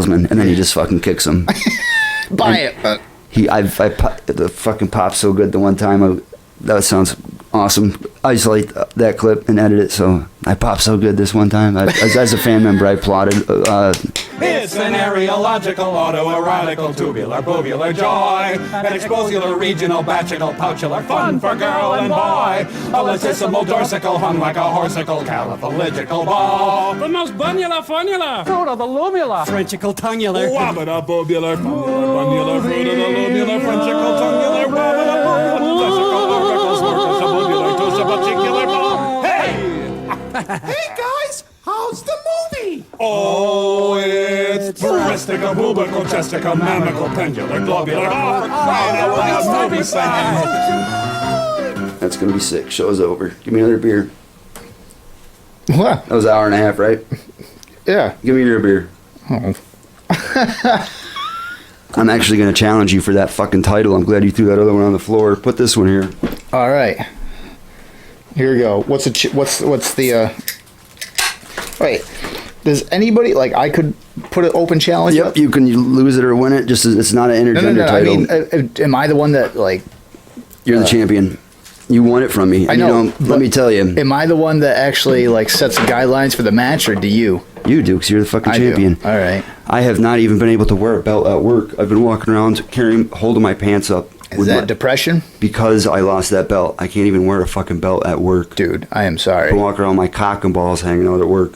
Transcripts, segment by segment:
salesman, and then he just fucking kicks him. Buy it. The fucking pop's so good the one time. That sounds awesome. I isolate that clip and edit it, so I popped so good this one time. As a fan member, I applauded. It's an areological, autoerotical, tubular, bovular joy, an exposular, regional, bachinal, pouchular, fun for girl and boy, a latissimal, dorsical, hung like a horsical, caliphalygical ball, The most bunular funula. fruit of the lumula, Frenchical tongular. wabada, bobular, funnular, bunular, fruit of the lumula, frenchical, tongular, wabada, bobular, vesical, auricle, snorkel, sububular, tussibular ball. Hey! Hey guys, how's the movie? Oh, it's breastica, bubical, chestica, mammical, pendular, globular, oh, for crying out loud, movie singing. That's gonna be sick. Show's over. Give me another beer. What? That was an hour and a half, right? Yeah. Give me your beer. Oh. I'm actually gonna challenge you for that fucking title. I'm glad you threw that other one on the floor. Put this one here. All right. Here we go. What's the wait, does anybody, like, I could put an open challenge Yep, up? you can lose it or win it. Just as it's not an intergender No. title. I mean, am I the one that, like... You're the champion. You won it from me. I And know, You know, let me tell you. Am I the one that actually, like, sets the guidelines for the match, or do you? You do, because you're the fucking I champion. do. All right. I have not even been able to wear a belt at work. I've been walking around holding my pants up. Is that depression? Because I lost that belt. I can't even wear a fucking belt at work. Dude, I am sorry. I walk around with my cock and balls hanging out at work.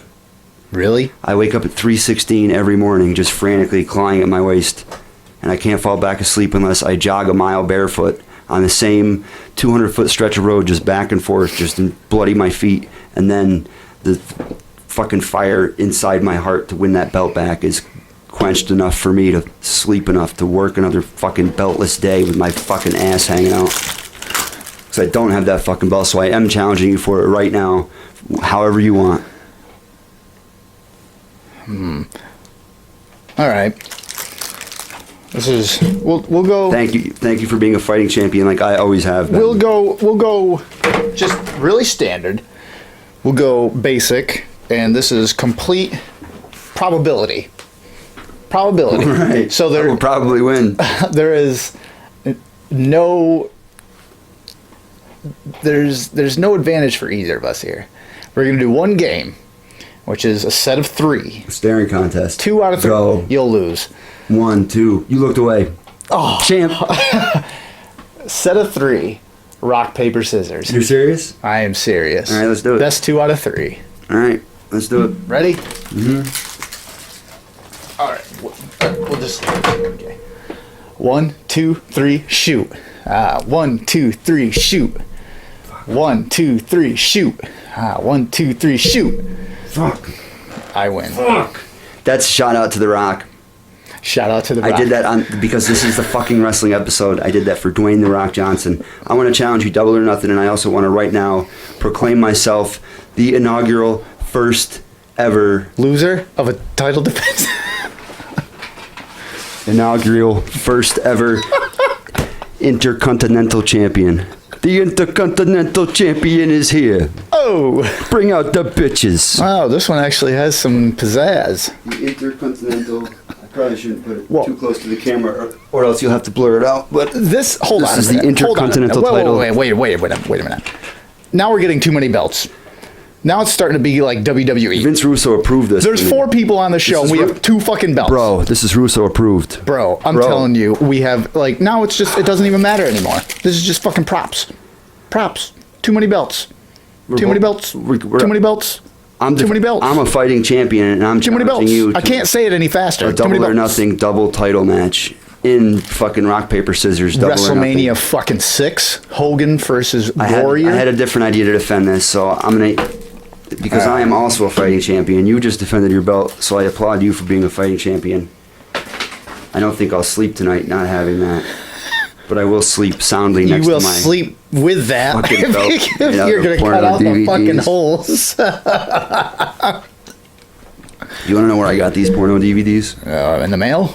Really? I wake up at 3:16 every morning just frantically clawing at my waist. And I can't fall back asleep unless I jog a mile barefoot on the same 200-foot stretch of road, just back and forth, just to bloody my feet. And then the fucking fire inside my heart to win that belt back is quenched enough for me to sleep enough to work another fucking beltless day with my fucking ass hanging out. Because I don't have that fucking belt, so I am challenging you for it right now, however you want. All right. This is... We'll go... Thank you for being a fighting champion like I always have been. We'll go just really standard. We'll go basic, and this is complete probability. Probability. Right. So I will probably win. there is no... There's no advantage for either of us here. We're going to do one game, which is a set of 3. Staring contest. 2 out of 3. Go. You'll lose. 1, 2. You looked away. Oh. Champ. Set of 3. Rock, paper, scissors. You're serious? I am serious. All right, let's do it. Best 2 out of 3. All right, let's do it. Ready? Mm-hmm. All right. We'll just... Okay. 1, 2, 3, shoot. 1, 2, 3, shoot. 1, 2, 3, shoot. 1, 2, 3, shoot. Fuck. I win. Fuck. That's shout out to The Rock. Shout out to The Rock. I did that because this is the fucking wrestling episode. I did that for Dwayne The Rock Johnson. I want to challenge you double or nothing, and I also want to right now proclaim myself the inaugural first ever loser of a title defense. Inaugural first ever Intercontinental Champion. The Intercontinental Champion is here. Oh! Bring out the bitches. Wow, this one actually has some pizzazz. The Intercontinental... I probably shouldn't put it too close to the camera, or else you'll have to blur it out. But this... Hold on a minute. This is the Intercontinental title. Wait a minute. Now we're getting too many belts. Now it's starting to be like WWE. Vince Russo approved this. There's 4 people on the show, and we have 2 fucking belts. Bro, this is Russo approved. Bro, I'm telling you, we have, like, now it's just, it doesn't even matter anymore. This is just fucking props. Props. Too many belts. Too many belts. Too many belts. Too many belts. I'm a fighting champion, and I'm too many belts. You I can't say it any faster. A double or nothing double title match in fucking rock, paper, scissors. WrestleMania fucking 6. Hogan versus Warrior. I had a different idea to defend this, so I'm going to... Because I am also a fighting champion. You just defended your belt, so I applaud you for being a fighting champion. I don't think I'll sleep tonight not having that. But I will sleep soundly next to my... You will sleep with that fucking belt. if you're going to cut out the fucking holes. You want to know where I got these porno DVDs? In the mail?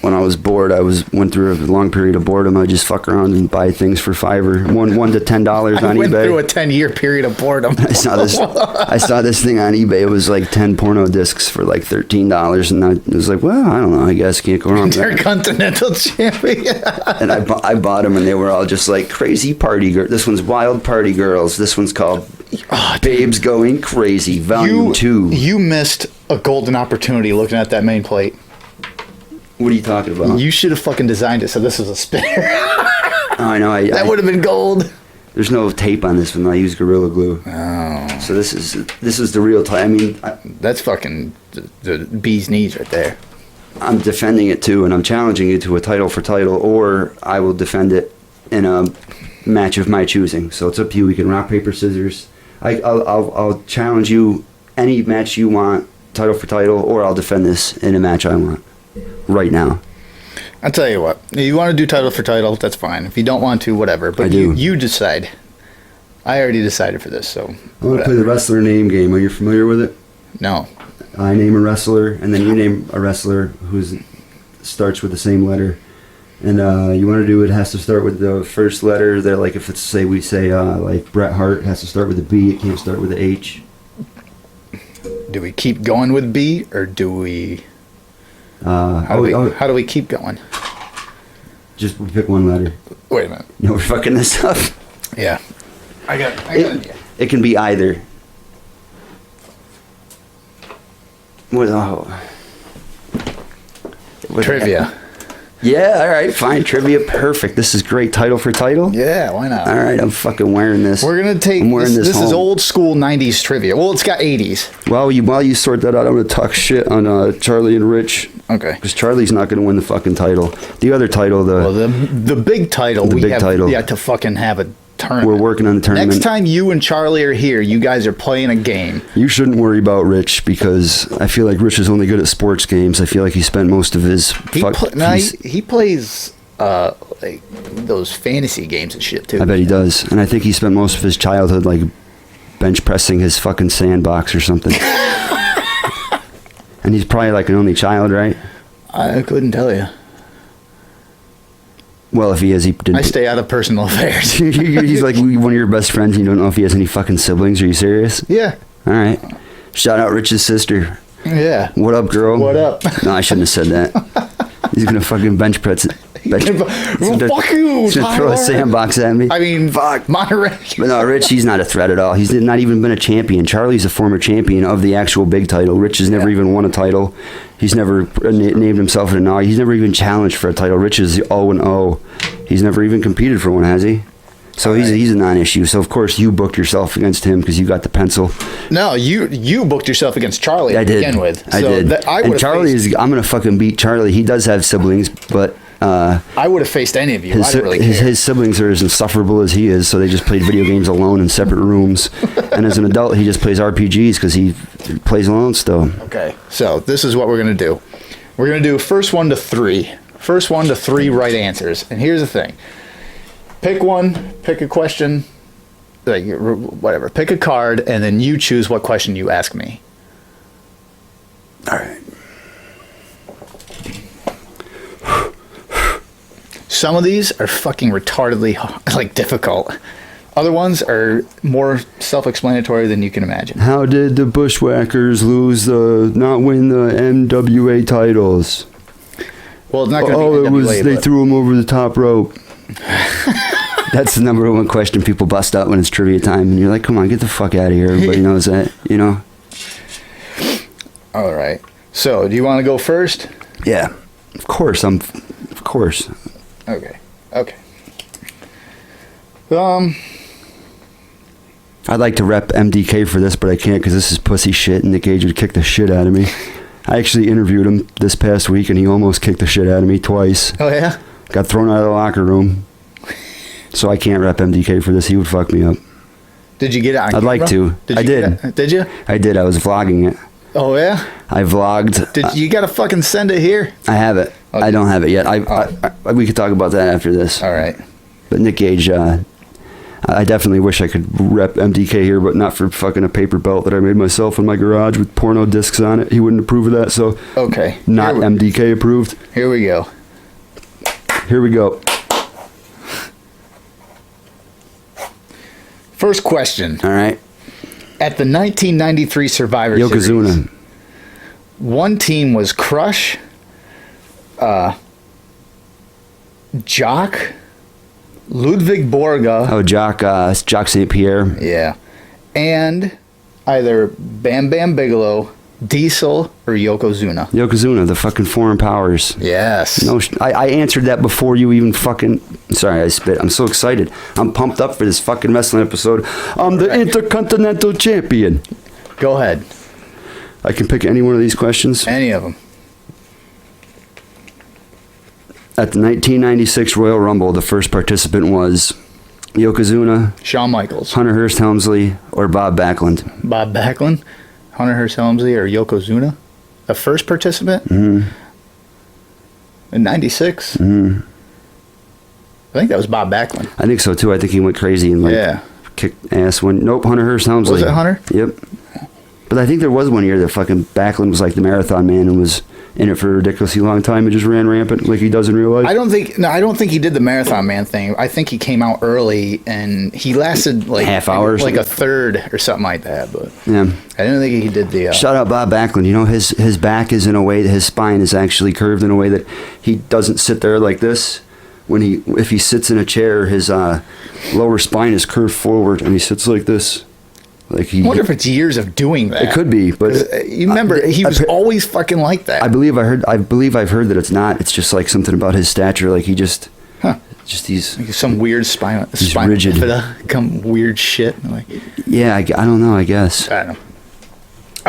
when I was bored, went through a long period of boredom. I just fuck around and buy things for $5 or $1 to $10 I on went eBay. through a 10-year period of boredom. I saw this thing on eBay. It was like 10 porno discs for like $13, and I was like, well, I don't know. I guess can't go wrong with that. Intercontinental champion. And I bought them, and they were all just like crazy party girl. This one's Wild Party Girls. This one's called Babes Going Crazy, Volume 2. You missed a golden opportunity looking at that main plate. What are you talking about? You should have fucking designed it so this was a spinner. Oh, I know. That would have been gold. There's no tape on this one. I use Gorilla Glue. Oh. So this is the real type. I mean, That's fucking the bee's knees right there. I'm defending it too, and I'm challenging you to a title for title, or I will defend it in a match of my choosing. So it's up to you. We can rock, paper, scissors. I'll challenge you any match you want, title for title, or I'll defend this in a match I want right now. I'll tell you what. If you want to do title for title, that's fine. If you don't want to, whatever. But I do. You decide. I already decided for this, so I want to play the wrestler name game. Are you familiar with it? No. I name a wrestler, and then you name a wrestler who starts with the same letter. And you want to do it has to start with the first letter. That like if it's we say like Bret Hart, it has to start with a B. It can't start with a H. Do we keep going with B, or do we... How do we keep going? Just pick one letter. Wait a minute. You know, we're fucking this up. Yeah. I got an idea. It can be either. What Trivia. Yeah, all right, fine. Trivia, perfect. This is great. Title for title? Yeah, why not? All right, I'm fucking wearing this. We're going to take... I'm wearing This is home. old school 90s trivia. Well, it's got 80s. While you sort that out, I'm going to talk shit on Charlie and Rich. Okay. Because Charlie's not going to win the fucking title. The other title, Well, the big title, The we big have title. yet to fucking have a tournament. We're working on the tournament. Next time you and Charlie are here, you guys are playing a game. You shouldn't worry about Rich because I feel like Rich is only good at sports games. I feel like he spent most of his... He plays like those fantasy games and shit, too. I bet he does. And I think he spent most of his childhood like bench pressing his fucking sandbox or something. And he's probably like an only child, right? I couldn't tell you. Well, if he is, he didn't. I stay out of personal affairs. He's like one of your best friends and you don't know if he has any fucking siblings. Are you serious? Yeah. All right. Shout out Rich's sister. Yeah. What up, girl? What up? No, I shouldn't have said that. He's going to fucking bench press it. Fuck you, He's going to throw a Tyler. sandbox at me. I mean, fuck, Monterey. But no, Rich, he's not a threat at all. He's not even been a champion. Charlie's a former champion of the actual big title. Rich has never even won a title. He's never named himself an He's never even challenged for a title. Rich is 0-0. He's never even competed for one, has he? So he's a non-issue. So of course you booked yourself against him because you got the pencil. No, you booked yourself against Charlie to begin with. I did. And Charlie I'm gonna fucking beat Charlie. He does have siblings, but I would have faced any of you. I don't really care. his siblings are as insufferable as he is, so they just played video games alone in separate rooms. And as an adult, he just plays RPGs because he plays alone still. Okay, so this is what we're going to do. We're going to do first one to three. First one to three right answers. And here's the thing. Pick one, pick a question, like whatever. Pick a card, and then you choose what question you ask me. All right. Some of these are fucking retardedly like difficult. Other ones are more self-explanatory than you can imagine. How did the Bushwhackers not win the NWA titles? Well, it's not going to be NWA, they threw him over the top rope. That's the number one question people bust out when it's trivia time, and you're like, "Come on, get the fuck out of here!" Everybody knows that, you know. All right. So, do you want to go first? Yeah, of course. Of course. Okay. I'd like to rep MDK for this, but I can't because this is pussy shit, and Nick Gage would kick the shit out of me. I actually interviewed him this past week, and he almost kicked the shit out of me twice. Oh, yeah? Got thrown out of the locker room. So I can't rep MDK for this. He would fuck me up. Did you get it on I'd camera? like to. I did. Did you? I did. I was vlogging it. Oh, yeah? I vlogged. You got to fucking send it here? I have it. Okay. I don't have it yet. We could talk about that after this. All right. But Nick Gage, I definitely wish I could rep MDK here, but not for fucking a paper belt that I made myself in my garage with porno discs on it. He wouldn't approve of that, so Okay. not MDK approved. Here we go. Here we go. First question. All right. At the 1993 Survivor Series, Yokozuna. one team was Crush, Jock, Ludwig Borga, Oh, Jock St. Pierre. yeah, and either Bam Bam Bigelow, Diesel, or Yokozuna. Yokozuna, the fucking foreign powers. Yes. No, I answered that before you even fucking. Sorry, I spit. I'm so excited. I'm pumped up for this fucking wrestling episode. I'm the Intercontinental Champion. Go ahead. I can pick any one of these questions. Any of them. At the 1996 Royal Rumble, the first participant was Yokozuna, Shawn Michaels, Hunter Hearst Helmsley, or Bob Backlund. Bob Backlund, Hunter Hearst Helmsley, or Yokozuna. The first participant? Mm-hmm. In 96? Mm-hmm. I think that was Bob Backlund. I think so too. I think he went crazy and like Yeah. kicked ass. Nope, Hunter Hearst Helmsley. Was it Hunter? Yep. But I think there was one year that fucking Backlund was like the marathon man and was in it for a ridiculously long time and just ran rampant like he does in real life. I don't think he did the Marathon Man thing. I think he came out early and he lasted like Half hour or like something? a third or something like that. But Yeah. I didn't think he did the. Shout out Bob Backlund. You know, his back is in a way that his spine is actually curved in a way that he doesn't sit there like this. If he sits in a chair, his lower spine is curved forward and he sits like this. Like I wonder if it's years of doing that. it could be, but You remember he was always fucking like that. I believe I've heard that it's not. It's just like something about his stature. Like he just he's Like some weird spine rigid. Some weird shit. Like, yeah. I don't know. I guess. I don't know.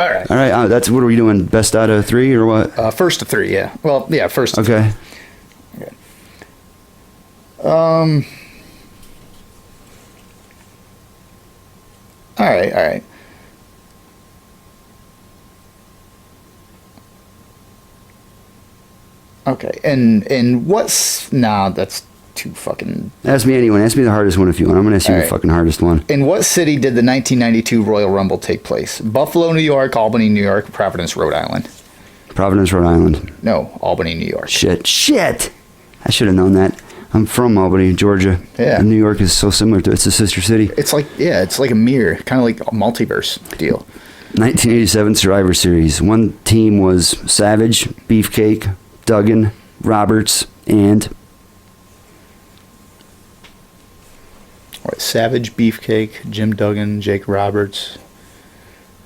All right. All right. That's what are we doing? Best out of 3 or what? First to 3, yeah. Well, yeah, first to 3. Okay. All right. Okay, and what's... Nah, that's too fucking... Ask me anyone. Ask me the hardest one if you want. I'm gonna ask you All the right. fucking hardest one. In what city did the 1992 Royal Rumble take place? Buffalo, New York, Albany, New York, Providence, Rhode Island. Providence, Rhode Island. No, Albany, New York. Shit. I should have known that. I'm from Albany, Georgia. Yeah. And New York is so similar to it's a sister city. It's like a mirror, kind of like a multiverse deal. 1987 Survivor Series. One team was Savage, Beefcake, Duggan, Roberts, and All right, Savage, Beefcake, Jim Duggan, Jake Roberts.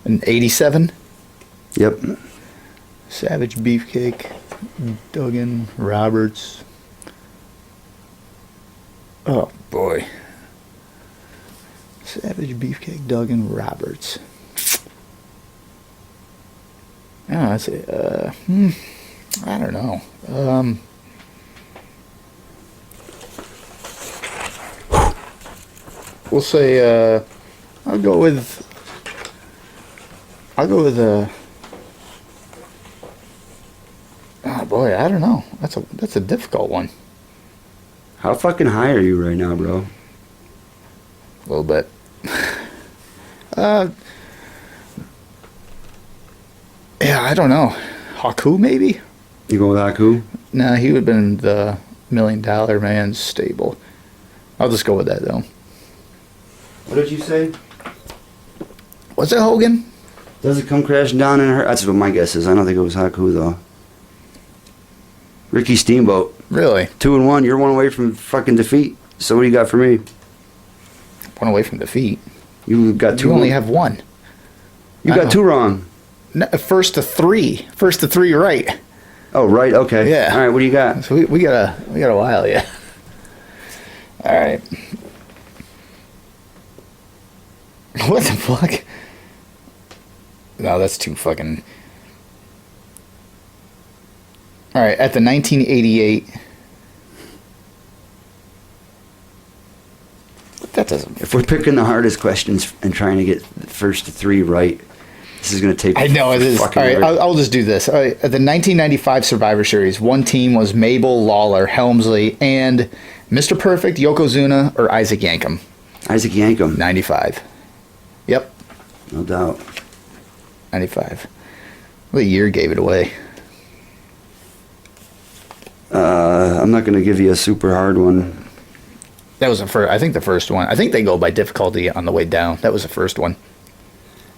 And 87? yep. Savage, Beefcake, Duggan, Roberts. Oh, boy. Savage, Beefcake, Duggan, Roberts. Oh, that's it. I don't know. We'll say, I'll go with, oh boy, I don't know. That's a difficult one. How fucking high are you right now, bro? A little bit. Yeah, I don't know. Haku, maybe? You going with Haku? Nah, he would have been the $1 Million Man's stable. I'll just go with that, though. What did you say? Was it Hogan? Does it come crashing down in her? That's what my guess is. I don't think it was Haku, though. Ricky Steamboat. Really? 2-1. You're one away from fucking defeat. So what do you got for me? One away from defeat. You got 2 You only wrong. have one. You got 2 wrong. No, first to three right. Oh, right. Okay. Yeah. All right. What do you got? So we got a while, yeah. All right. What the fuck? No, that's too fucking. All right, at the 1988. That doesn't. If we're picking the hardest questions and trying to get the first 3 right, this is going to take. I know it is. All fucking right, ever. I'll just do this. All right, at the 1995 Survivor Series, one team was Mabel, Lawler, Helmsley, and Mr. Perfect, Yokozuna, or Isaac Yankem. Isaac Yankem. 95. Yep, No doubt. 95. What year gave it away? I'm not going to give you a super hard one. That was the first. I think the first one. I think they go by difficulty on the way down. That was the first one.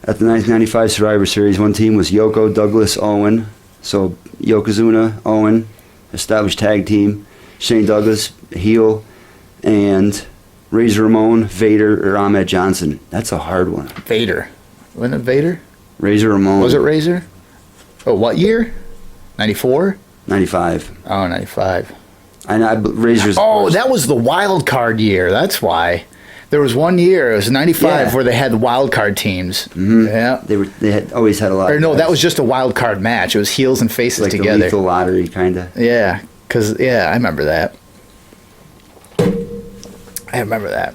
At the 1995 Survivor Series, one team was Yoko, Douglas, Owen. So Yokozuna, Owen, established tag team. Shane Douglas, heel, and Razor Ramon, Vader, or Ahmed Johnson. That's a hard one. Vader. Wasn't it Vader? Razor Ramon. Was it Razor? Oh, what year? 94? 95. Oh, 95. Razor's. Oh, that was the wild card year. That's why. There was one year, it was 95, Yeah. where they had wild card teams. Mm-hmm. Yeah. They had always had a lot. Or of no, guys. that was just a wild card match. It was heels and faces like together. the lethal lottery, kind of. Yeah, because, I remember that. I remember that.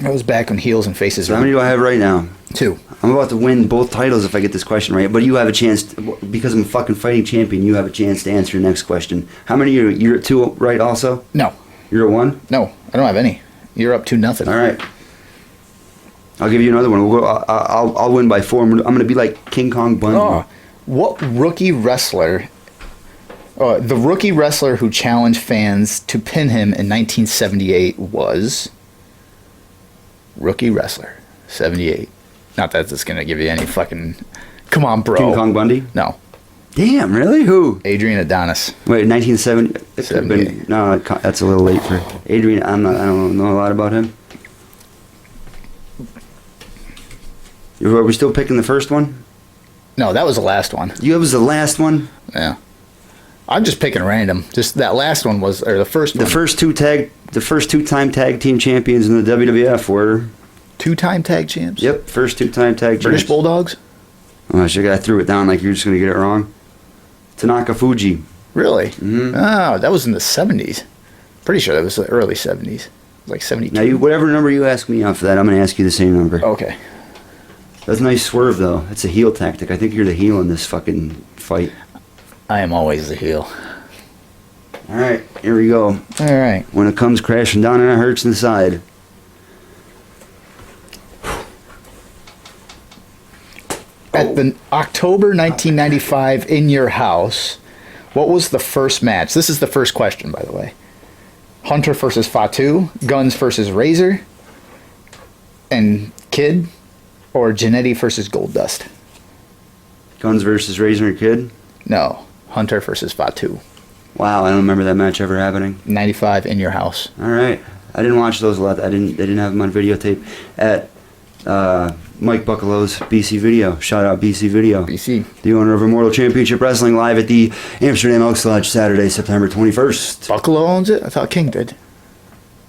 That was back when heels and faces So how many do I have right now? 2. I'm about to win both titles if I get this question right. But you have a chance, because I'm a fucking fighting champion, you have a chance to answer the next question. How many you're at 2 right also? No, You're at 1? no, I don't have any. You're up 2-0. All right. I'll give you another one. We'll go, I'll win by 4. I'm going to be like King Kong Bundy. Oh, what rookie wrestler? The rookie wrestler who challenged fans to pin him in 1978 was rookie wrestler 78. Not that it's gonna give you any fucking. Come on, bro. King Kong Bundy? No, Damn, really? Who? Adrian Adonis. Wait, 1970? It could have been. 78. No, that's a little late for Adrian. I don't know a lot about him. Are we still picking the first one? No, that was the last one. You was the last one? Yeah, I'm just picking random. Just that last one was, or the first one. The first two-time tag team champions in the WWF were. 2-time tag champs. Yep, first 2-time tag British champs. Bulldogs. Oh, shit, I threw it down like you're just gonna get it wrong. Tanaka Fuji. Really? Mm-hmm. Oh, that was in the 70s. Pretty sure that was the early 70s. Like 72. Now, whatever number you ask me off of that, I'm gonna ask you the same number. Okay. That's a nice swerve, though. That's a heel tactic. I think you're the heel in this fucking fight. I am always the heel. All right, here we go. All right. When it comes crashing down and it hurts inside. At the October 1995 In Your House, what was the first match? This is the first question, by the way. Hunter versus Fatu, Guns versus Razor, and Kid, or Jannetty versus Goldust? Guns versus Razor and Kid. No, Hunter versus Fatu. Wow, I don't remember that match ever happening. 95 In Your House. All right, I didn't watch those a lot. They didn't have them on videotape. At Mike Buckalow's BC Video. Shout out BC Video. BC. The owner of Immortal Championship Wrestling, live at the Amsterdam Elks Lodge Saturday, September 21st. Buccalo owns it? I thought King did.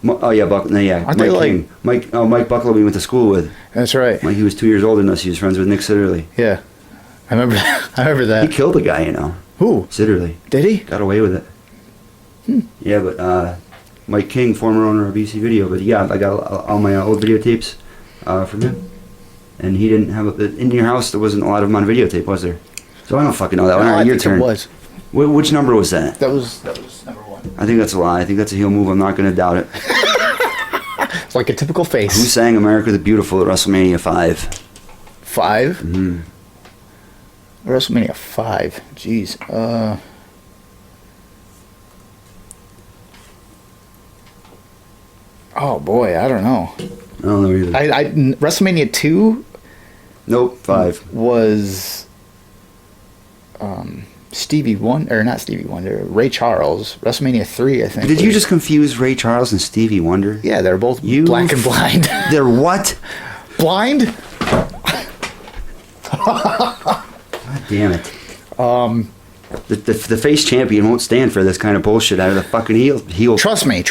Oh yeah, yeah. Aren't Mike they like- King. Mike Buckalow we went to school with. That's right. He was 2 years older than us. He was friends with Nick Sitterly. Yeah. I remember I remember He that. killed a guy, you know. Who? Sitterly. Did he? Got away with it. Yeah, but Mike King, former owner of BC Video. But yeah, I got all my old videotapes from him. And he didn't have in your house. There wasn't a lot of them on videotape, was there? So I don't fucking know that one. All right, I your think turn. it was. Which number was that? That was number 1. I think that's a lie. I think that's a heel move. I'm not going to doubt it. It's like a typical Who face. sang "America the Beautiful" at WrestleMania 5? 5? Mm-hmm. WrestleMania 5. Jeez. Oh boy, I don't know. I don't know either. WrestleMania 2 Nope, 5. was Stevie Wonder, or not Stevie Wonder, Ray Charles. WrestleMania 3, I think. Did you was- just confuse Ray Charles and Stevie Wonder? Yeah, they're both You black and blind. They're what? Blind? God damn it. The face champion won't stand for this kind of bullshit out of the fucking heel. Trust me,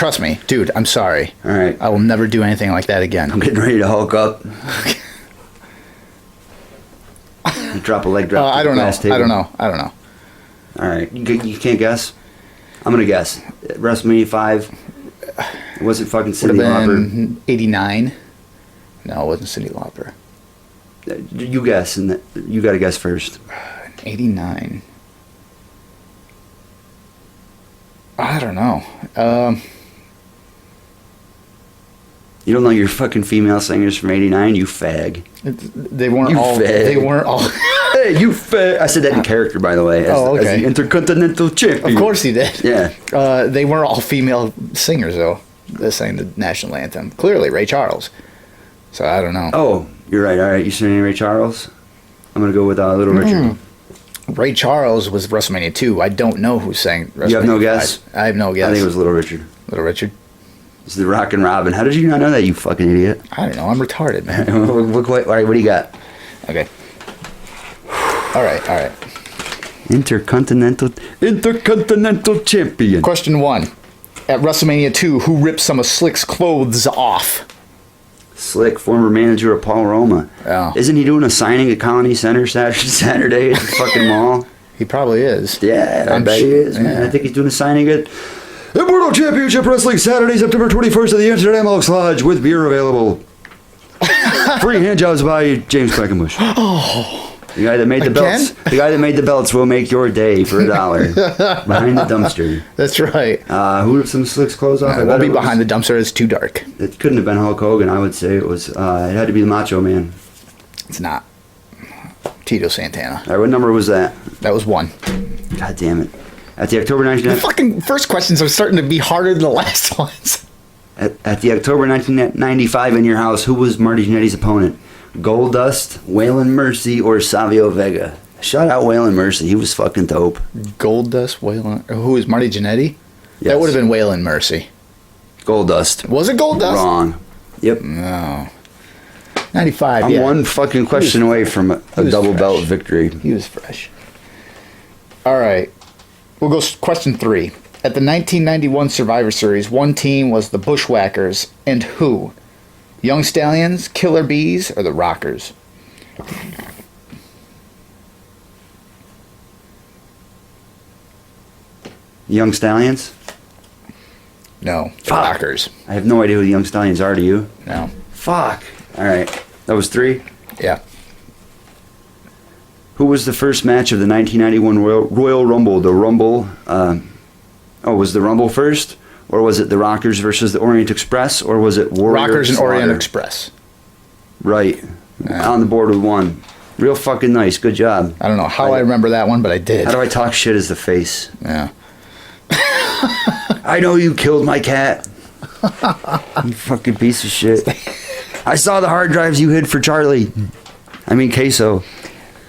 dude. I'm sorry. All right. I will never do anything like that again. I'm getting ready to Hulk up. You drop a leg drop. I don't know. glass table. I don't know. All right. You can't guess? I'm going to guess. WrestleMania 5. It wasn't fucking Would Cyndi have Lauper. been 89. No, it wasn't Cyndi Lauper. You guess, and you got to guess first. 89. I don't know. You don't know your fucking female singers from '89, you fag. They weren't You all. fag. They weren't all. Hey, you fag. I said that in character, by the way. As, Oh, okay. As the Intercontinental Champion. Of course he did. Yeah. They weren't all female singers though. That sang the national anthem. Clearly, Ray Charles. So I don't know. Oh, you're right. All right, you singing Ray Charles? I'm gonna go with Little Richard. Ray Charles was WrestleMania 2. I don't know who sang WrestleMania You have no 5. guess? I have no guess. I think it was Little Richard. Little Richard. It's the Rockin' Robin. How did you not know that, you fucking idiot? I don't know. I'm retarded, man. All right, what do you got? Okay. All right. Intercontinental Champion. Question 1. At WrestleMania 2, who ripped some of Slick's clothes off? Slick, former manager of Paul Roma. Oh. Isn't he doing a signing at Colony Center Saturday at the fucking mall? He probably is. Yeah, I I'm bet he sure- is, man. yeah. I think he's doing a signing at Immortal Championship Wrestling Saturday, September 21st at the Amsterdam Elks Lodge with beer available. Free hand jobs by James Quackenbush. Oh. The guy that made the Again? belts. The guy that made the belts will make your day for $1 behind the dumpster. That's right. Who ripped some Slick's clothes off? It won't be behind the dumpster. It's too dark. It couldn't have been Hulk Hogan. I would say it was. It had to be the Macho Man. It's not. Tito Santana. All right, what number was that? That was 1. God damn it! At the October The 1990 fucking first questions are starting to be harder than the last ones. at the October 1995 in your house, who was Marty Jannetty's opponent? Goldust, Waylon Mercy, or Savio Vega? Shout out Waylon Mercy. He was fucking dope. Goldust, Waylon. Who is Marty Jannetty? Yes. That would have been Waylon Mercy. Goldust. Was it Goldust? Wrong. Yep. No. 95, I'm yeah. one fucking question away from a was double fresh. belt victory. He was fresh. All right. We'll go question 3. At the 1991 Survivor Series, one team was the Bushwhackers and who? Young Stallions, Killer Bees, or the Rockers? Young Stallions? No. The Fuck. Rockers. I have no idea who the Young Stallions are, do you? No. Fuck. All right. That was 3. Yeah. Who was the first match of the 1991 Royal Rumble? The Rumble. Was the Rumble first? Or was it the Rockers versus the Orient Express? Or was it Warrior Rockers and Slaughter? Orient Express. Right. Yeah. On the board with 1. Real fucking nice. Good job. I don't know how I remember that one, but I did. How do I talk shit as the face? Yeah. I know you killed my cat. You fucking piece of shit. I saw the hard drives you hid for Charlie. I mean Queso.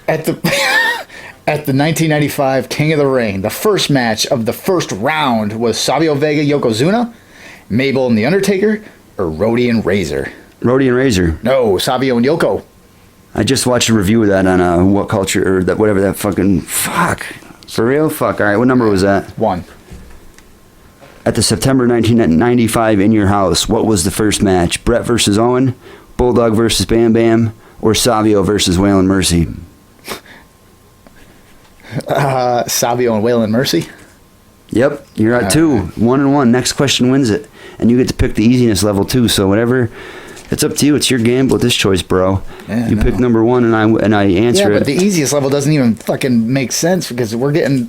At the at the 1995 King of the Ring, the first match of the first round was Savio Vega Yokozuna, Mabel and the Undertaker, or Rhodey and Razor. Rhodey and Razor. No, Savio and Yoko. I just watched a review of that on What Culture or that whatever that fucking fuck. For real? Fuck. All right, what number was that? 1. At the September 1995 In Your House, what was the first match? Brett versus Owen, Bulldog versus Bam Bam, or Savio versus Waylon Mercy? Savio and Waylon Mercy. Yep, you're at 2. 1-1. Next question wins it. And you get to pick the easiness level too, so whatever. It's up to you. It's your gamble at this choice, bro. Yeah, you no. pick number 1 and I answer Yeah, but it. the easiest level doesn't even fucking make sense because we're getting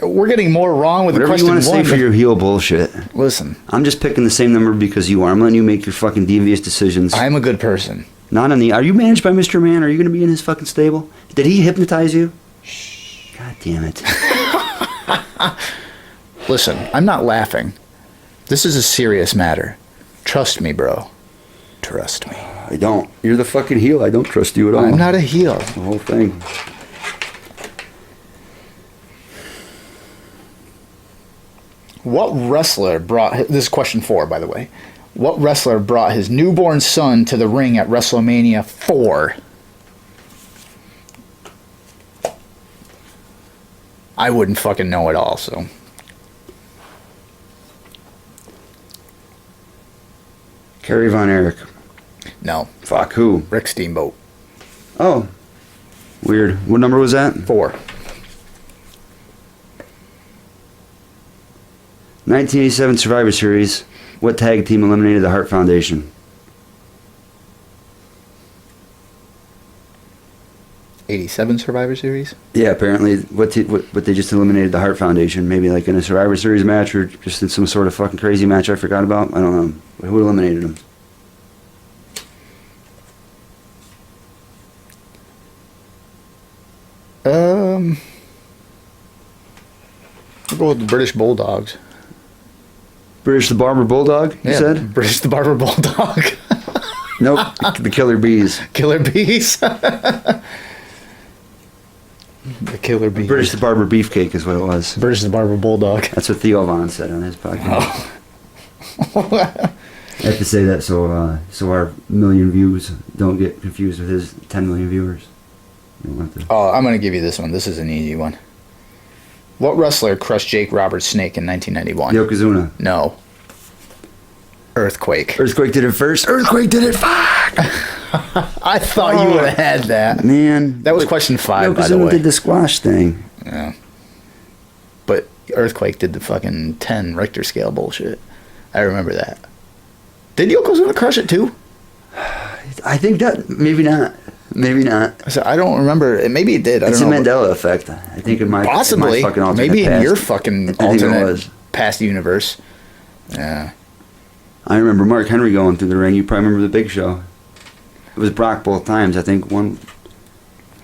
we're getting more wrong with Whatever question you want to say 1. for your heel bullshit. Listen, I'm just picking the same number because you are. I'm letting you make your fucking devious decisions. I'm a good person. Not on the. Are you managed by Mr. Man? Are you going to be in his fucking stable? Did he hypnotize you? Shh. God damn it. Listen, I'm not laughing. This is a serious matter. Trust me, bro. Trust me. I don't. You're the fucking heel. I don't trust you at all. I'm not a heel. The whole thing. What wrestler brought this is question 4, by the way? What wrestler brought his newborn son to the ring at WrestleMania 4? I wouldn't fucking know it all, so. Kerry Von Erich. No. Fuck who? Rick Steamboat. Oh. Weird. What number was that? 4. 1987 Survivor Series. What tag team eliminated the Hart Foundation? 87 Survivor Series? Yeah, apparently, what they just eliminated the Hart Foundation. Maybe like in a Survivor Series match or just in some sort of fucking crazy match I forgot about. I don't know. Who eliminated them? We'll go with the British Bulldogs. British the Barber Bulldog, you said? British the Barber Bulldog. Nope, the Killer Bees. Killer Bees. The Killer Bees. British the Barber Beefcake is what it was. British the Barber Bulldog. That's what Theo Von said on his podcast. I have to say that so our million views don't get confused with his 10 million viewers. You don't have to. Oh, I'm going to give you this one. This is an easy one. What wrestler crushed Jake Roberts' snake in 1991? Yokozuna. No. Earthquake. Earthquake did it first. Earthquake did it. Fuck! I thought you would have had that. Man. That was question 5, by the Yokozuna way. did the squash thing. Yeah. But Earthquake did the fucking 10 Richter scale bullshit. I remember that. Did Yokozuna crush it too? I think that, maybe not. Maybe not. So I don't remember. Maybe it did. I It's don't a know. Mandela effect. I think in my Possibly. in my fucking alternate Maybe in past, your fucking I think it alternate was. past universe. Yeah. I remember Mark Henry going through the ring. You probably remember the Big Show. It was Brock both times. I think one.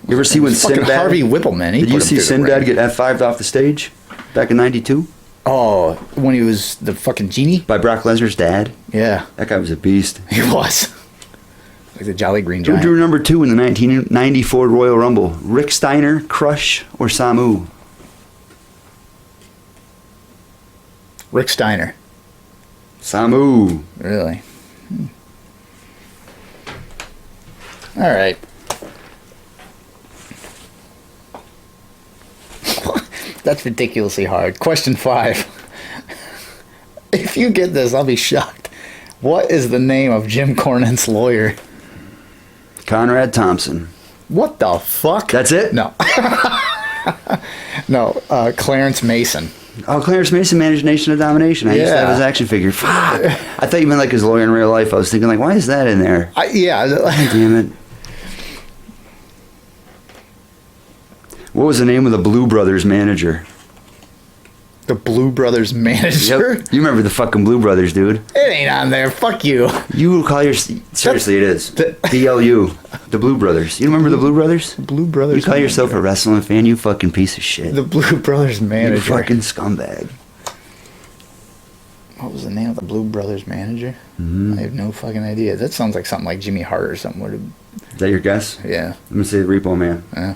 You ever see when Fucking Sinbad? Harvey Whippleman. He Did put you him see through the Sinbad ring. get F5'd off the stage back in '92 Oh, when he was the fucking genie? by Brock Lesnar's dad? Yeah, That guy was a beast. he was. Like the Jolly Green Who Giant. drew number 2 in the 1994 Royal Rumble? Rick Steiner, Crush, or Samu? Rick Steiner. Samu. Really? All right. That's ridiculously hard. Question 5. If you get this, I'll be shocked. What is the name of Jim Cornette's lawyer? Conrad Thompson. What the fuck? That's it? No. No, Clarence Mason. Oh, Clarence Mason managed Nation of Domination. I used to have Yeah. his action figure. Fuck. I thought you meant like his lawyer in real life. I was thinking like, why is that in there? Yeah. Damn it. What was the name of the Blue Brothers manager? The Blue Brothers manager? Yep. You remember the fucking Blue Brothers, dude. It ain't on there. Fuck you. You call your... Seriously, it is. the- BLU. The Blue Brothers. You remember the Blue Brothers? Blue Brothers You call yourself a manager. wrestling fan, you fucking piece of shit. The Blue Brothers You manager. fucking scumbag. What was the name of the Blue Brothers manager? I have no fucking idea. That sounds like something like Jimmy Hart or something. Would have, Is that your guess? yeah. I'm gonna say Repo Man. Yeah.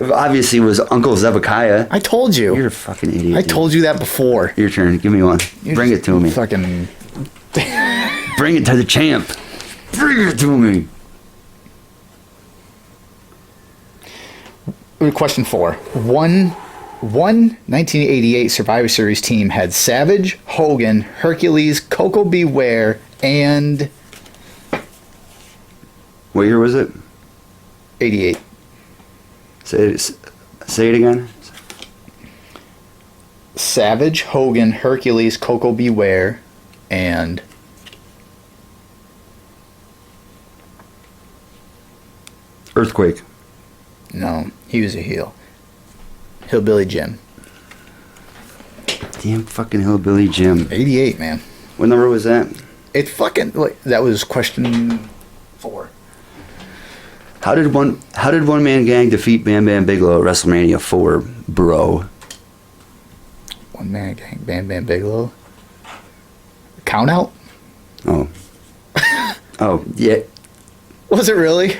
Obviously, it was Uncle Zebekiah. I told you. You're a fucking idiot. I dude. told you that before. Your turn. Give me one. Bring it to me. Fucking. Bring it to the champ. Bring it to me. Question 4. One 1988 Survivor Series team had Savage, Hogan, Hercules, Coco Beware, and What year was it? 88. Say it again. Savage, Hogan, Hercules, Coco Beware, and Earthquake. no, he was a heel. Hillbilly Jim. Damn fucking hillbilly Jim. 88, man. What number was that? It fucking like that was question 4. How did one man gang defeat Bam Bam Bigelow at WrestleMania 4, bro? One man gang, Bam Bam Bigelow. Count out? Oh. Oh, yeah. Was it really?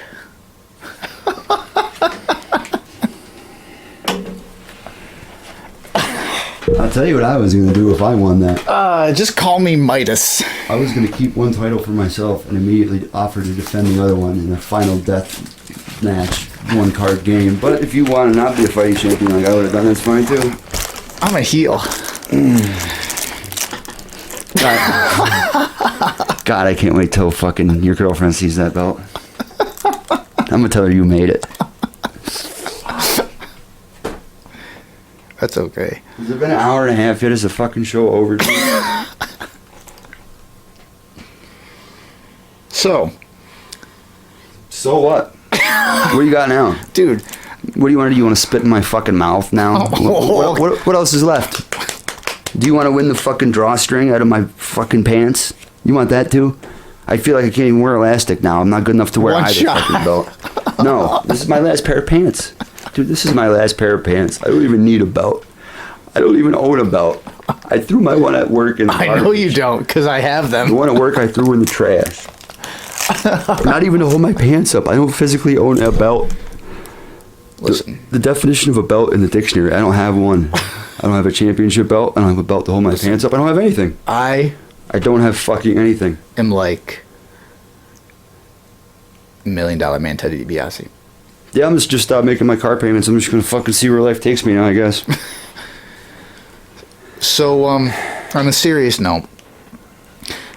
I'll tell you what I was gonna do if I won that. Just call me Midas. I was gonna keep one title for myself and immediately offer to defend the other one in a final death match, 1-card game. But if you want to not be a fighting champion like I would have done, that's fine too. I'm a heel. God, I can't wait till fucking your girlfriend sees that belt. I'm gonna tell her you made it. That's okay. Has it been an hour and a half yet? Is the fucking show over? So, So what? What do you got now? dude, What do you want to do? You want to spit in my fucking mouth now? What else is left? Do you want to win the fucking drawstring out of my fucking pants? You want that too? I feel like I can't even wear elastic now. I'm not good enough to wear One either shot. fucking belt. No, this is my last pair of pants. Dude, this is my last pair of pants. I don't even need a belt. I don't even own a belt. I threw my one at work in the I know you don't, because I have The them. one at work I threw in the trash. Not even to hold my pants up. I don't physically own a belt. Listen, The definition of a belt in the dictionary, I don't have one. I don't have a championship belt. I don't have a belt to hold my pants up. I don't have anything. I I don't have fucking anything. am like $1 million man Teddy DiBiase. Yeah, I'm just stop making my car payments. I'm just gonna fucking see where life takes me now, I guess. So, on a serious note,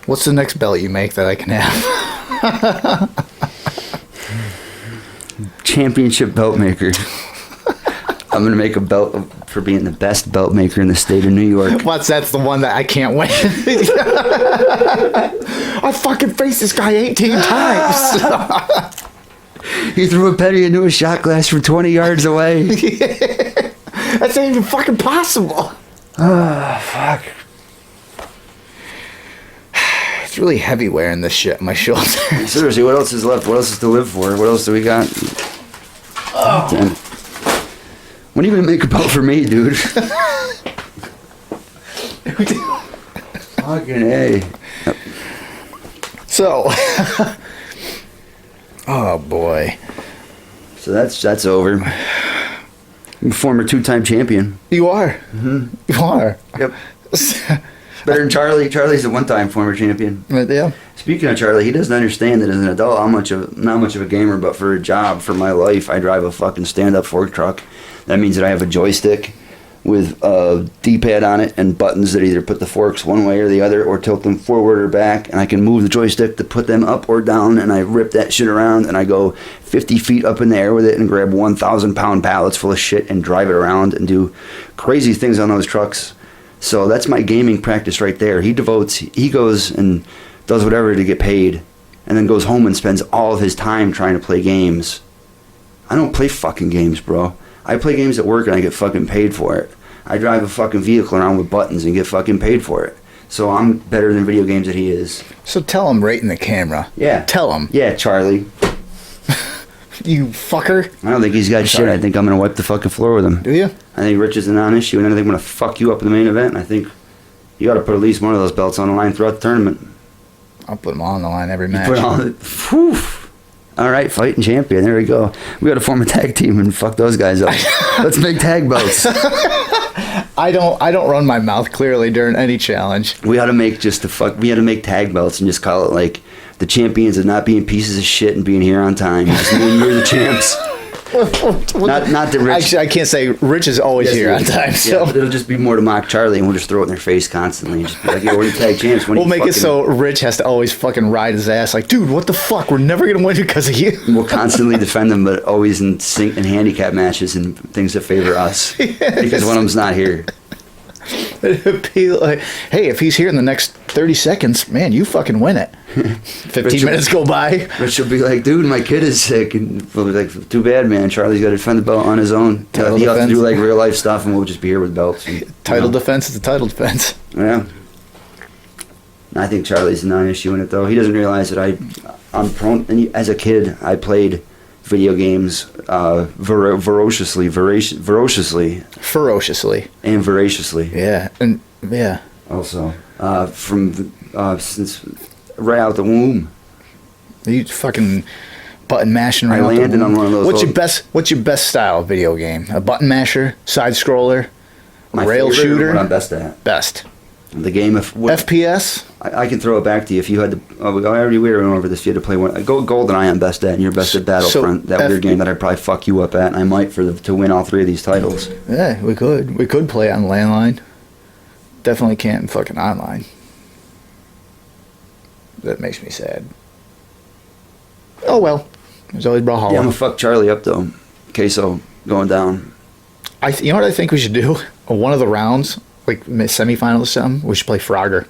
what's the next belt you make that I can have? Championship belt maker. I'm gonna make a belt for being the best belt maker in the state of New York. That's the one that I can't win. I fucking faced this guy 18 times. He threw a penny into a shot glass from 20 yards away. That's not even fucking possible. Fuck. It's really heavy wearing this shit on my shoulders. Seriously, what else is left? What else is to live for? What else do we got? Oh. Damn it. When are you gonna make a belt for me, dude? Fucking A. So, oh boy, So that's over. I'm a former 2-time champion. you are. You are. Yep. Better than Charlie. Charlie's a 1-time former champion. Yeah. Speaking of Charlie, he doesn't understand that as an adult, not much of a gamer, but for a job, for my life, I drive a fucking stand-up fork truck. That means that I have a joystick with a D-pad on it and buttons that either put the forks one way or the other or tilt them forward or back, and I can move the joystick to put them up or down, and I rip that shit around, and I go 50 feet up in the air with it and grab 1,000-pound pallets full of shit and drive it around and do crazy things on those trucks. So that's my gaming practice right there. He goes and does whatever to get paid, and then goes home and spends all of his time trying to play games. I don't play fucking games, bro. I play games at work and I get fucking paid for it. I drive a fucking vehicle around with buttons and get fucking paid for it. So I'm better than video games that he is. So tell him right in the camera. Yeah. Tell him. Yeah, Charlie. You fucker. I don't think he's got shit. I think I'm going to wipe the fucking floor with him. Do you? I think Rich is a non-issue, and I think I'm going to fuck you up in the main event. And I think you got to put at least one of those belts on the line throughout the tournament. I'll put them all on the line every match. Put on, whew. All right, fighting champion. There we go. We got to form a tag team and fuck those guys up. Let's make tag belts. I don't run my mouth clearly during any challenge. We ought to make we had to make tag belts and just call it like the champions of not being pieces of shit and being here on time. Just me and you're the champs. not that Rich. Actually, I can't say Rich is always Yes, here on time. Yeah, So but it'll just be more to mock Charlie, and we'll just throw it in their face constantly. And just be like, "Yo, we're the tag champs." we'll make it so Rich has to always fucking ride his ass. Like, dude, what the fuck? We're never gonna win because of you. We'll constantly defend them, but always in handicap matches and things that favor us because one of them's not here. It'd be like, hey, if he's here in the next 30 seconds, man, you fucking win it. 15 minutes go by. Rich will be like, dude, my kid is sick. And we'll be like, too bad, man. Charlie's got to defend the belt on his own. Title He'll have to defense. do like real life stuff, and we'll just be here with belts. And, Title defense is a title defense. Yeah. I think Charlie's a non-issue in it, though. He doesn't realize that I'm prone. And as a kid, I played video games ferociously, and voraciously. Yeah, and yeah. Also, since right out the womb. You fucking button mashing I around. landed on one of those What's your best style of video game? A button masher, side scroller, My rail favorite, shooter. What I'm best at. Best. The game of FPS. I can throw it back to you if you had to. I already went over this. If you had to play one, GoldenEye, I'm best at, and you're best at Battlefront. That weird game that I'd probably fuck you up at, and I might to win all 3 of these titles. Yeah, we could play on landline. Definitely can't fucking online. That makes me sad. Oh well, there's always Brawlhalla. Yeah, I'm gonna fuck Charlie up though. Queso going down. You know what I think we should do? One of the rounds, like semifinals or something. We should play Frogger.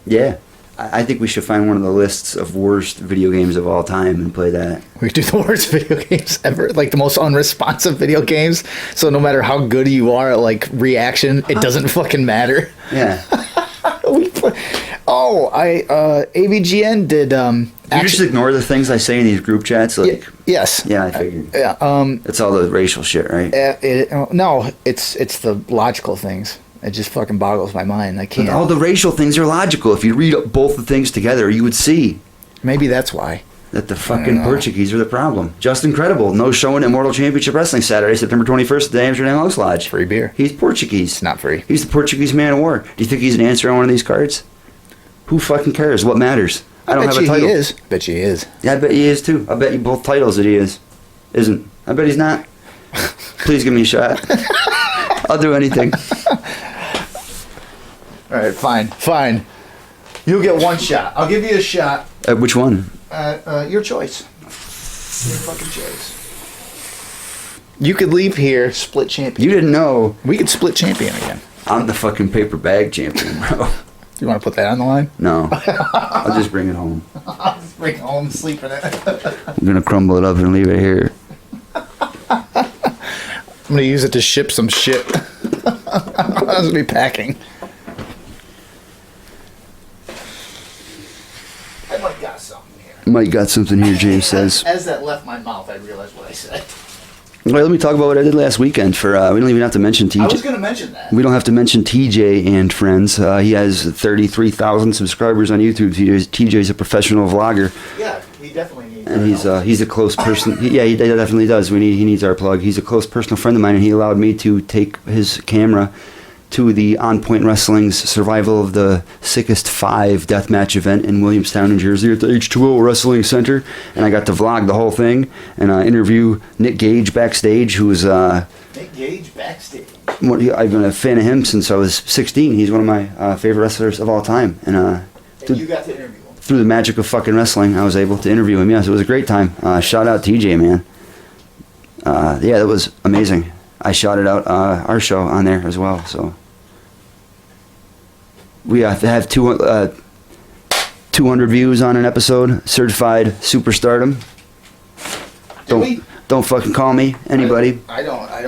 Yeah, I think we should find one of the lists of worst video games of all time and play that. We do the worst video games ever, like the most unresponsive video games. So no matter how good you are at like reaction, it doesn't fucking matter. Yeah. AVGN did You just ignore the things I say in these group chats, like. Yes. Yeah, I figured. Yeah. It's all the racial shit, right? No, it's the logical things. It just fucking boggles my mind. I can't. All the racial things are logical. If you read both the things together, you would see Maybe that's why. that the fucking Portuguese are the problem. Just Incredible. No showing at Immortal Championship Wrestling Saturday, September 21st at the Amsterdam House Lodge. Free beer. He's Portuguese. It's not free. He's the Portuguese man of war. Do you think he's an answer on one of these cards? Who fucking cares? What matters? I don't have a title. He is. Bet you he is. Yeah, I bet he is too. I bet you both titles that he isn't. I bet he's not. Please give me a shot. I'll do anything. All right, fine. You'll get one shot. I'll give you a shot. Which one? Your choice. Your fucking choice. You could leave here split champion. You didn't know. We could split champion again. I'm the fucking paper bag champion, bro. You want to put that on the line? No. I'll just bring it home. I'll just bring it home and sleep in it. I'm gonna crumble it up and leave it here. I'm gonna use it to ship some shit. I'm gonna be packing. I might got something here. Mike got something here, James says. As that left my mouth, I realized what I said. All right, let me talk about what I did last weekend. For we don't even have to mention TJ. I was gonna mention that. We don't have to mention TJ and friends. He has 33,000 subscribers on YouTube. TJ's a professional vlogger. Yeah, he definitely needs. And he's a close person. Yeah, he definitely does. He needs our plug. He's a close personal friend of mine, and he allowed me to take his camera to the On Point Wrestling's Survival of the Sickest 5 deathmatch event in Williamstown, New Jersey at the H2O Wrestling Center. And I got to vlog the whole thing and interview Nick Gage backstage, who was... Nick Gage backstage. I've been a fan of him since I was 16. He's one of my favorite wrestlers of all time. And You got to interview him. through the magic of fucking wrestling, I was able to interview him. Yes, it was a great time. Shout out TJ, man. Yeah, that was amazing. I shouted out our show on there as well. So we have 200 views on an episode. Certified superstardom. Don't fucking call me anybody. I don't I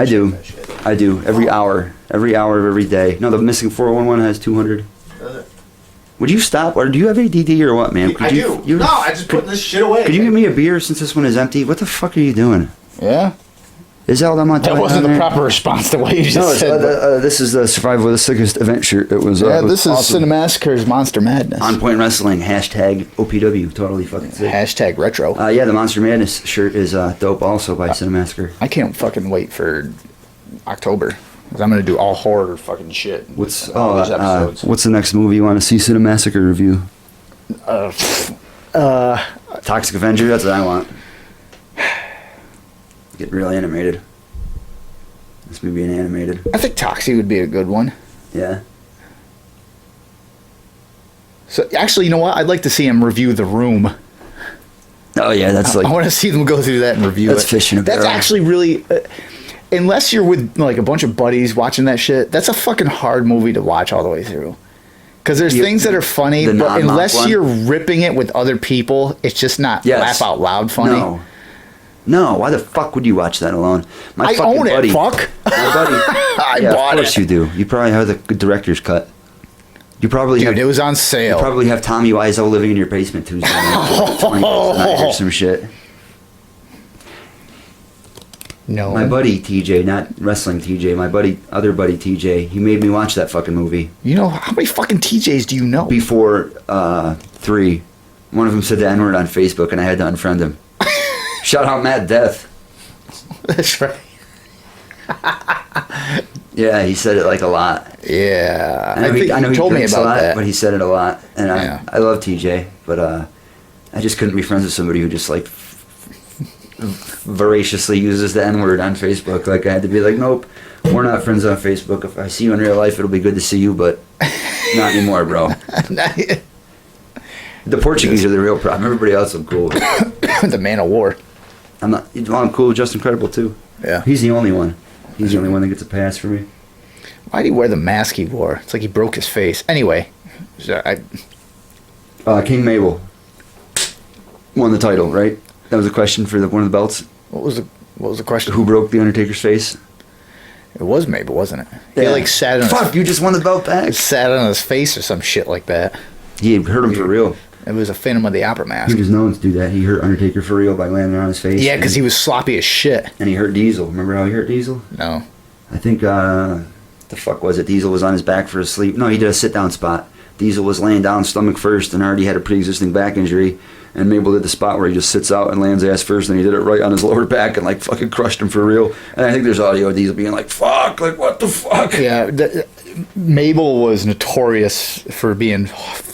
do. check that shit. I do every hour of every day. No, the missing 411 has 200. Does it? Would you stop, or do you have ADD or what, man? I do. No, I just put this shit away. Could you give me a beer since this one is empty? What the fuck are you doing? Yeah. Is El Monterey That wasn't on the there? proper response to what you just No, said. this is the Survival of the Sickest event shirt. It was This is awesome. Cinemassacre's Monster Madness. On Point Wrestling, hashtag OPW, totally fucking sick. Hashtag retro. Yeah, the Monster Madness shirt is dope also by Cinemassacre. I can't fucking wait for October. Because I'm going to do all horror fucking shit. What's all these episodes. what's the next movie you want to see Cinemassacre review? Toxic Avenger, that's what I want. Get real animated. This movie being animated. I think Toxie would be a good one. Yeah. So actually, you know what? I'd like to see him review The Room. Oh yeah, that's like I want to see them go through that and review That's it. fishing a That's barrel. actually really, unless you're with like a bunch of buddies watching that shit. That's a fucking hard movie to watch all the way through. Because there's things that are funny, the but non-mock unless one? you're ripping it with other people, it's just not Yes. laugh out loud funny. No, why the fuck would you watch that alone? My I fucking own buddy, it. Fuck. My buddy. I yeah, bought of course it. you do. You probably have the good director's cut. You probably Dude, have, it was on you sale. probably have Tommy Wiseau living in your basement Tuesday night for like 20 bucks a night or some shit. No. My buddy TJ, not wrestling TJ, other buddy TJ, he made me watch that fucking movie You know, how many fucking TJs do you know? before 3. One of them said the N-word on Facebook and I had to unfriend him. Shout out Matt Death. That's right. Yeah, he said it like a lot. Yeah. I know he told me drinks about a lot, that. but he said it a lot, and Yeah. I love TJ, but I just couldn't be friends with somebody who just like voraciously uses the N-word on Facebook. Like I had to be like, nope, we're not friends on Facebook. If I see you in real life, it'll be good to see you, but not anymore, bro. The Portuguese are the real problem. Everybody else I'm cool with. The Man of War. I'm not. Well, I'm cool with Just Incredible too. Yeah. He's the only one. He's the only one that gets a pass for me. Why did he wear the mask he wore? It's like he broke his face. Anyway, so King Mabel won the title, right? That was a question for one of the belts. what was the question? Who broke the Undertaker's face? It was Mabel, wasn't it? He Yeah. like sat on Fuck, you just won the belt back. sat on his face or some shit like that. He hurt him for real. It was a Phantom of the Opera mask. He was known to do that. He hurt Undertaker for real by landing on his face. Yeah, because he was sloppy as shit. And he hurt Diesel. Remember how he hurt Diesel? No. I think, the fuck was it? Diesel was on his back for a sleep. No, he did a sit-down spot. Diesel was laying down stomach first and already had a pre-existing back injury. And Mabel did the spot where he just sits out and lands ass first, and he did it right on his lower back and like fucking crushed him for real. And I think there's audio of Diesel being like, "Fuck, like what the fuck?" Yeah, Mabel was notorious for being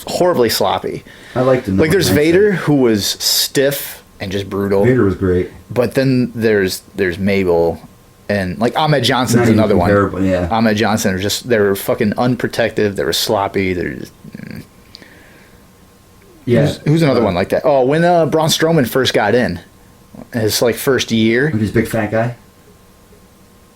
horribly sloppy. I liked him. Like there's Vader, who was stiff and just brutal. Vader was great. But then there's Mabel, and like Ahmed Johnson's Not even another one. comparable, yeah. Ahmed Johnson they were fucking unprotected. They were sloppy. Yeah. Who's another one like that? Oh, when Braun Strowman first got in, his like first year. Like his big fat guy.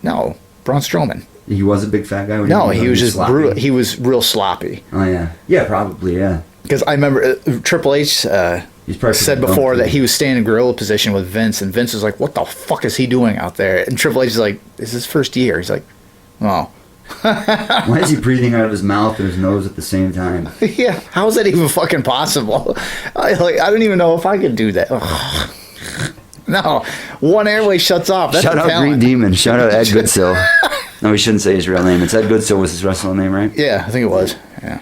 No, Braun Strowman. He was a big fat guy. No, he was just sloppy? brutal. He was real sloppy. Oh yeah, yeah, probably yeah. Because I remember Triple H probably said before that he was staying in gorilla position with Vince, and Vince was like, "What the fuck is he doing out there?" And Triple H is like, "It's his first year." He's like, "Oh." Why is he breathing out of his mouth and his nose at the same time? Yeah, how is that even fucking possible? I don't even know if I could do that. Ugh. No, one airway shuts off. That's Shout a out talent. Green Demon. Shout out Ed Goodsill. No, we shouldn't say his real name. It's Ed Goodsill was his wrestling name, right? Yeah, I think it was. Yeah,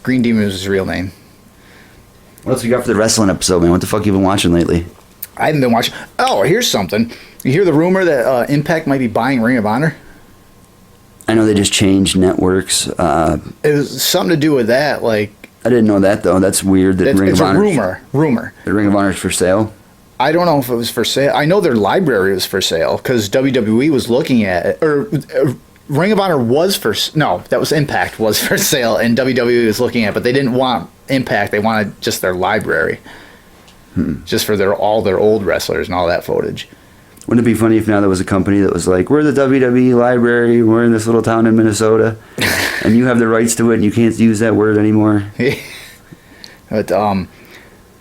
Green Demon was his real name. What else we got for the wrestling episode, man? What the fuck you been watching lately? I haven't been watching. Oh, here's something. You hear the rumor that Impact might be buying Ring of Honor? I know they just changed networks. It was something to do with that. Like, I didn't know that though. That's weird. That Ring it's of a Honor. rumor. The Ring of Honor is for sale. I don't know if it was for sale. I know their library was for sale because WWE was looking at it, or Ring of Honor was for no, that was Impact was for sale, and WWE was looking at it, but they didn't want Impact. They wanted just their library, just for all their old wrestlers and all that footage. Wouldn't it be funny if now there was a company that was like, we're the WWE library, we're in this little town in Minnesota, and you have the rights to it, and you can't use that word anymore. But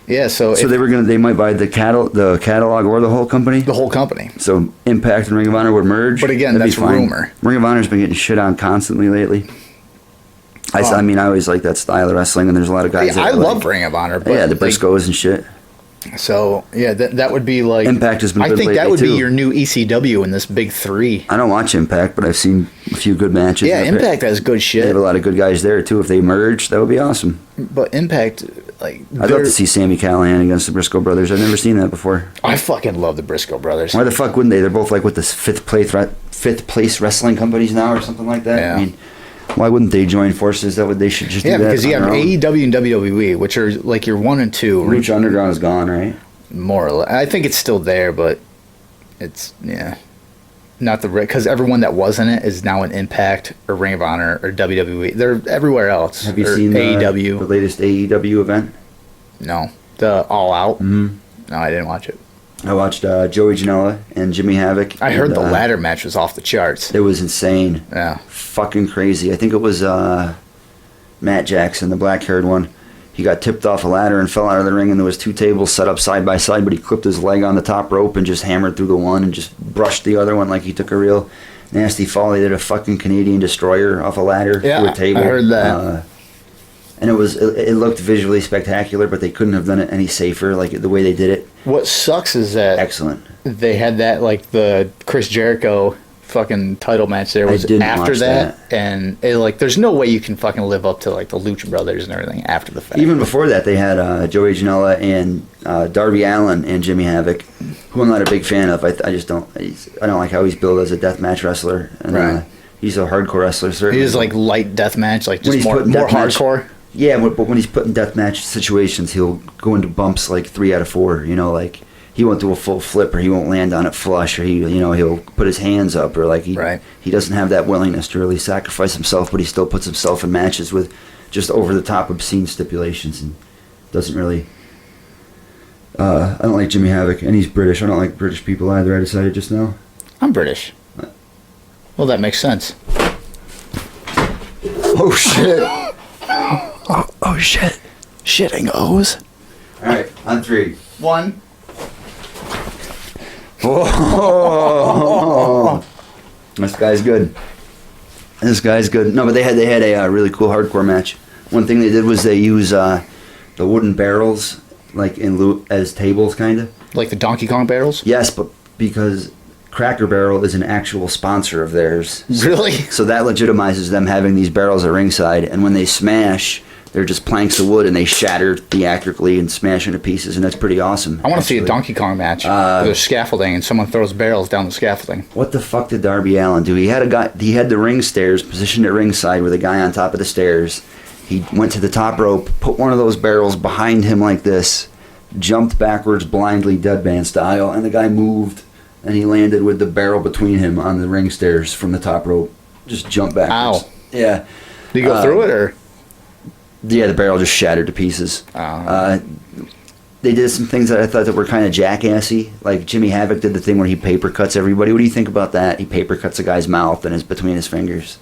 yeah. So They might buy the catalog or the whole company. the whole company. So Impact and Ring of Honor would merge. But again, That'd be that's fine. rumor. Ring of Honor's been getting shit on constantly lately. I mean, I always like that style of wrestling, and there's a lot of guys. I that love like, Ring of Honor. But yeah, the like, Briscoes and shit. So yeah, that would be like Impact has been I good think that lately, would too. be your new ECW in this big three. I don't watch Impact, but I've seen a few good matches. Yeah, Impact has good They shit. have a lot of good guys there too. If they merge, that would be awesome. But Impact, like, I'd love to see Sami Callihan against the Briscoe brothers. I've never seen that before. I fucking love the Briscoe brothers. Why the fuck wouldn't they? They're both like with this fifth place wrestling companies now or something like that. Yeah. I mean, why wouldn't they join forces? They should just Yeah, do that. because you on have their own. AEW and WWE, which are like your 1 and 2. Lucha Underground is gone, right? More or less. I think it's still there, but it's not because everyone that was in it is now in Impact or Ring of Honor or WWE. They're everywhere else. Have you Or seen the AEW? latest AEW event? No, the All Out. Mm-hmm. No, I didn't watch it. I watched Joey Janela and Jimmy Havoc. I heard and, the ladder match was off the charts. It was insane. Yeah. Fucking crazy. I think it was Matt Jackson, the black-haired one. He got tipped off a ladder and fell out of the ring, and there was 2 tables set up side by side, but he clipped his leg on the top rope and just hammered through the one and just brushed the other one like he took a real nasty fall. He did a fucking Canadian destroyer off a ladder through a table. I heard that. And it looked visually spectacular, but they couldn't have done it any safer, like the way they did it. What sucks is that Excellent. they had that, like, the Chris Jericho fucking title match there was didn't after watch that. And it, like, there's no way you can fucking live up to, like, the Lucha Brothers and everything after the fact. Even before that, they had Joey Janela and Darby Allin and Jimmy Havoc, who I'm not a big fan of. I don't like how he's billed as a deathmatch wrestler. And, Right. He's a hardcore wrestler, certainly. He is like light deathmatch, like When just he's more putting deathmatch- hardcore. Yeah, but when he's put in deathmatch situations, he'll go into bumps like 3 out of 4. You know, like he won't do a full flip, or he won't land on it flush, or he'll put his hands up, or like he doesn't have that willingness to really sacrifice himself, but he still puts himself in matches with just over the top obscene stipulations, and doesn't really. I don't like Jimmy Havoc, and he's British. I don't like British people either. I decided just now. I'm British. Well, that makes sense. Oh shit! Oh shit. Shitting O's. All right, on 3. 1. Whoa. This guy's good. No, but they had a really cool hardcore match. One thing they did was they use the wooden barrels, like as tables, kind of. Like the Donkey Kong barrels? Yes, but because Cracker Barrel is an actual sponsor of theirs. Really? So that legitimizes them having these barrels at ringside, and when they smash, they're just planks of wood, and they shatter theatrically and smash into pieces, and that's pretty awesome. I want to see a Donkey Kong match where there's scaffolding and someone throws barrels down the scaffolding. What the fuck did Darby Allin do? He had the ring stairs positioned at ringside with a guy on top of the stairs. He went to the top rope, put one of those barrels behind him like this, jumped backwards blindly deadman style, and the guy moved, and he landed with the barrel between him on the ring stairs from the top rope. Just jumped backwards. Ow. Yeah. Did you go through it, or? Yeah, the barrel just shattered to pieces. Oh. They did some things that I thought that were kind of jackassy. Like Jimmy Havoc did the thing where he paper cuts everybody. What do you think about that? He paper cuts a guy's mouth and is between his fingers.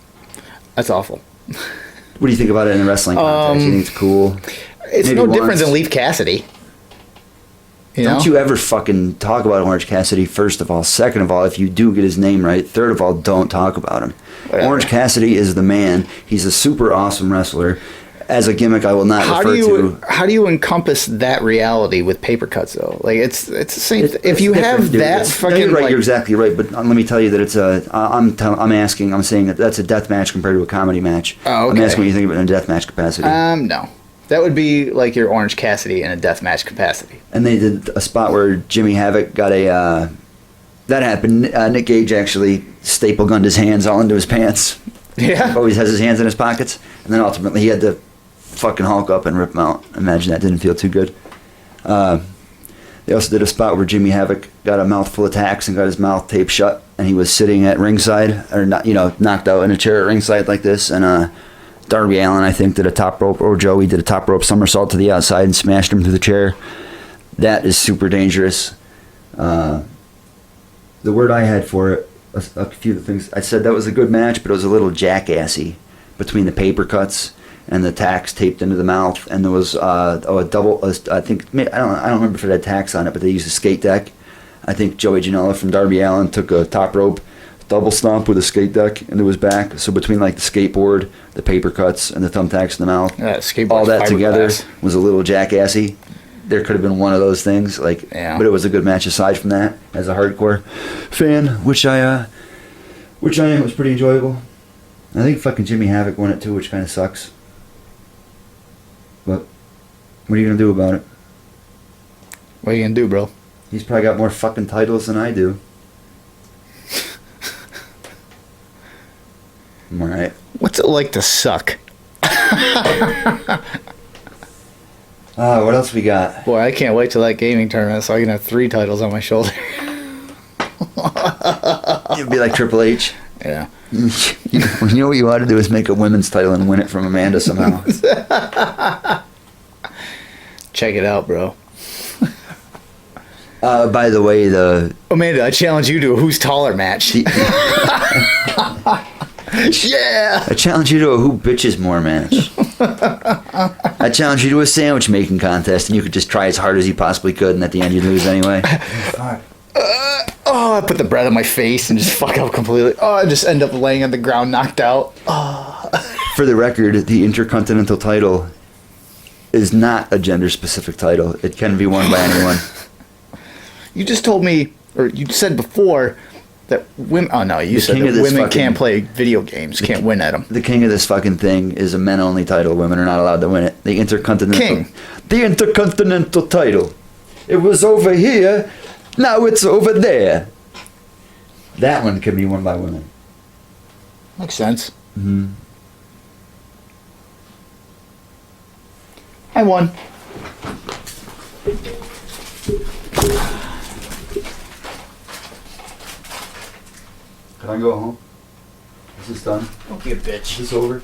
That's awful. What do you think about it in the wrestling context? You think it's cool? It's Maybe no different once. than Leaf Cassidy. Don't you ever fucking talk about Orange Cassidy, first of all. Second of all, if you do get his name right. Third of all, don't talk about him. Whatever. Orange Cassidy is the man. He's a super awesome wrestler. As a gimmick, I will not refer to. How do you encompass that reality with paper cuts, though? Like, it's the same. If It's you different, have dude. that No, fucking, you're right. like, You're exactly right. But let me tell you that it's a. I'm saying that that's a death match compared to a comedy match. Oh, okay. I'm asking what you think about it in a death match capacity. no, that would be like your Orange Cassidy in a deathmatch capacity. And they did a spot where Jimmy Havoc got a. That happened. Nick Gage actually staple gunned his hands all into his pants. Yeah. Always has his hands in his pockets, and then ultimately he had to fucking Hulk up and rip him out. Imagine that didn't feel too good. They also did a spot where Jimmy Havoc got a mouthful of tacks and got his mouth taped shut, and he was sitting at ringside, or not, knocked out in a chair at ringside like this. And Darby Allin, I think, did a top rope, or Joey did a top rope somersault to the outside and smashed him through the chair. That is super dangerous. The word I had for it, a few of the things I said, that was a good match, but it was a little jackassy between the paper cuts and the tacks taped into the mouth, and there was a double. I think I don't remember if it had tacks on it, but they used a skate deck. I think Joey Janela from Darby Allin took a top rope double stomp with a skate deck into his back. So between like the skateboard, the paper cuts, and the thumbtacks in the mouth, all that together was a little jackassy. There could have been one of those things, but it was a good match aside from that. As a hardcore fan, which I am, was pretty enjoyable. I think fucking Jimmy Havoc won it too, which kind of sucks. But what are you gonna do about it? What are you gonna do, bro? He's probably got more fucking titles than I do. I'm alright. What's it like to suck? What else we got? Boy, I can't wait till that gaming tournament so I can have 3 titles on my shoulder. You'd be like Triple H. Yeah. You know what you ought to do is make a women's title and win it from Amanda somehow. Check it out, bro. By the way, Amanda, I challenge you to a who's taller match. Yeah. I challenge you to a who bitches more match. I challenge you to a sandwich making contest, and you could just try as hard as you possibly could, and at the end you'd lose anyway. I put the bread on my face and just fuck up completely. I just end up laying on the ground knocked out. For the record, the Intercontinental title is not a gender-specific title. It can be won by anyone. You just told me, or you said before, that women... Oh, no, you said that women can't play video games, can't win at them. The king of this fucking thing is a men-only title. Women are not allowed to win it. The Intercontinental... King. The Intercontinental title. It was over here, now it's over there. That one can be won by women. Makes sense. Mm-hmm. I won. Can I go home? Is this done? Don't be a bitch. Is this over?